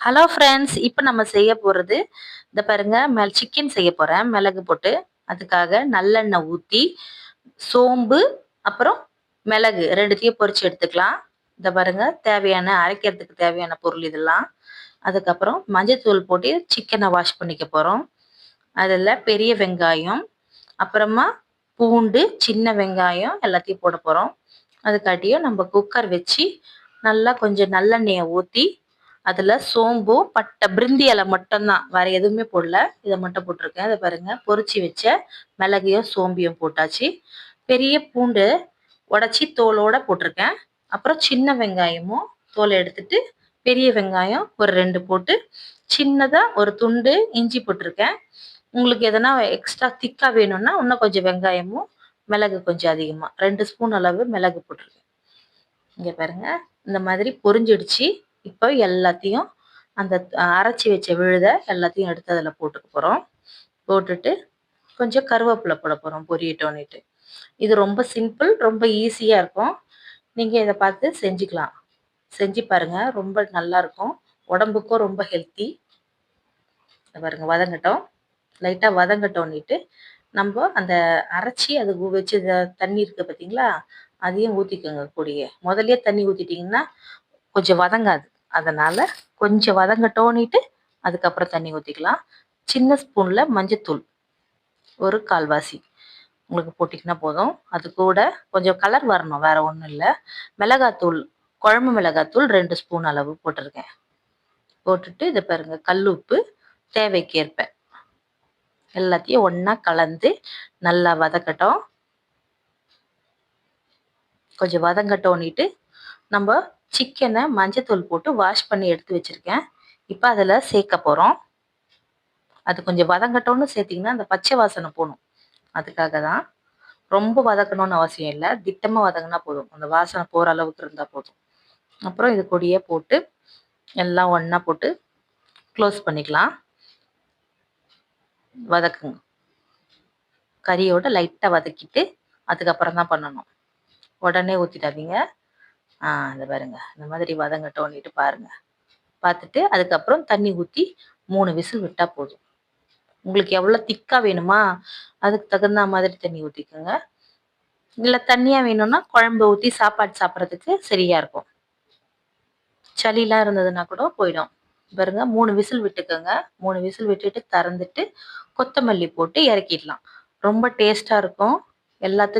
Hello friends, இப்போ நம்ம செய்ய போகிறது இந்த பாருங்க. சிக்கன் செய்ய போகிறேன் மிளகு போட்டு. அதுக்காக நல்லெண்ணெய் ஊற்றி சோம்பு அப்புறம் மிளகு ரெண்டுத்தையும் பொரிச்சு எடுத்துக்கலாம். இந்த பாருங்க, தேவையான அரைக்கிறதுக்கு தேவையான பொருள் இதெல்லாம். அதுக்கப்புறம் மஞ்சத்தூள் போட்டு சிக்கனை வாஷ் பண்ணிக்க போகிறோம். அதில் பெரிய வெங்காயம், அப்புறமா பூண்டு, சின்ன வெங்காயம் எல்லாத்தையும் போட போகிறோம். அதுக்காட்டியும் நம்ம குக்கர் வச்சு நல்லா கொஞ்சம் நல்லெண்ணெயை ஊற்றி அதில் சோம்பும் பட்டை பிரிந்தி இலை மட்டும்தான், வேறு எதுவுமே போடல. இதை மட்டும் போட்டிருக்கேன். இதை பாருங்கள், பொரிச்சு வச்ச மிளகையும் சோம்பியும் போட்டாச்சு. பெரிய பூண்டு உடச்சி தோலோடு போட்டிருக்கேன். அப்புறம் சின்ன வெங்காயமும் தோலை எடுத்துட்டு பெரிய வெங்காயம் ஒரு 2 போட்டு சின்னதாக ஒரு துண்டு இஞ்சி போட்டிருக்கேன். உங்களுக்கு எதனா எக்ஸ்ட்ரா திக்காக வேணும்னா இன்னும் கொஞ்சம் வெங்காயமும் மிளகு கொஞ்சம் அதிகமாக 2 ஸ்பூன் அளவு மிளகு போட்டிருக்கேன். இங்கே பாருங்க, இந்த மாதிரி பொரிஞ்சிடுச்சு. இப்போ எல்லாத்தையும் அந்த அரைச்சி வச்ச விழுதை எல்லாத்தையும் எடுத்து அதில் போட்டுக்க போகிறோம். போட்டுட்டு கொஞ்சம் கருவேப்பிலை போட போகிறோம் பொரியட்டோன்னுட்டு. இது ரொம்ப சிம்பிள், ரொம்ப ஈஸியாக இருக்கும். நீங்கள் இதை பார்த்து செஞ்சுக்கலாம். செஞ்சு பாருங்கள், ரொம்ப நல்லாயிருக்கும். உடம்புக்கும் ரொம்ப ஹெல்த்தி. பாருங்கள், வதங்கட்டும். லைட்டாக வதங்கட்டோன்னுட்டு நம்ம அந்த அரைச்சி அது வச்சு தண்ணி இருக்குது பார்த்தீங்களா, அதையும் ஊற்றிக்கோங்க கூடயே. முதல்லையே தண்ணி ஊற்றிட்டிங்கன்னா கொஞ்சம் வதங்காது. அதனால் கொஞ்சம் வதங்கட்டோன்னுட்டு அதுக்கப்புறம் தண்ணி ஊற்றிக்கலாம். சின்ன ஸ்பூனில் மஞ்சத்தூள் ஒரு 1/4 உங்களுக்கு போட்டிங்கன்னா போதும். அது கூட கொஞ்சம் கலர் வரணும், வேறு ஒன்றும் இல்லை. மிளகாத்தூள், குழம்பு மிளகாத்தூள் 2 ஸ்பூன் அளவு போட்டிருக்கேன். போட்டுட்டு இதை பாருங்கள், கல் உப்பு தேவைக்கேற்ப எல்லாத்தையும் ஒன்றா கலந்து நல்லா வதக்கட்டும். கொஞ்சம் வதங்கட்டோன்னுட்டு நம்ம சிக்கனை மஞ்சத்தூள் போட்டு வாஷ் பண்ணி எடுத்து வச்சுருக்கேன். இப்போ அதில் சேர்க்க போகிறோம். அது கொஞ்சம் வதங்கட்டோன்னு சேர்த்திங்கன்னா அந்த பச்சை வாசனை போகணும். அதுக்காக தான். ரொம்ப வதக்கணும்னு அவசியம் இல்லை, திட்டமாக வதங்கினா போதும். அந்த வாசனை போகிற அளவுக்கு இருந்தால் போதும். அப்புறம் இது கொடியே போட்டு எல்லாம் ஒன்றா போட்டு க்ளோஸ் பண்ணிக்கலாம். வதக்குங்க. கறியோடு லைட்டாக வதக்கிட்டு அதுக்கப்புறம் தான் பண்ணணும். உடனே ஊற்றிடாதீங்க. இந்த பாருங்க, இந்த மாதிரி வதங்கட்டோன்னுட்டு பாருங்கள். பார்த்துட்டு அதுக்கப்புறம் தண்ணி ஊற்றி 3 விசில் விட்டால் போதும். உங்களுக்கு எவ்வளோ திக்காக வேணுமா அதுக்கு தகுந்த மாதிரி தண்ணி ஊற்றிக்கோங்க. இல்லை தண்ணியாக வேணும்னா குழம்பு ஊற்றி சாப்பாடு சாப்பிட்றதுக்கு சரியாக இருக்கும். சளிலாம் இருந்ததுன்னா கூட போயிடும். பாருங்க, 3 விசில் விட்டுக்கோங்க. 3 விசில் விட்டுட்டு திறந்துட்டு கொத்தமல்லி போட்டு இறக்கிடலாம். ரொம்ப டேஸ்ட்டாக இருக்கும். எல்லாத்துக்கும்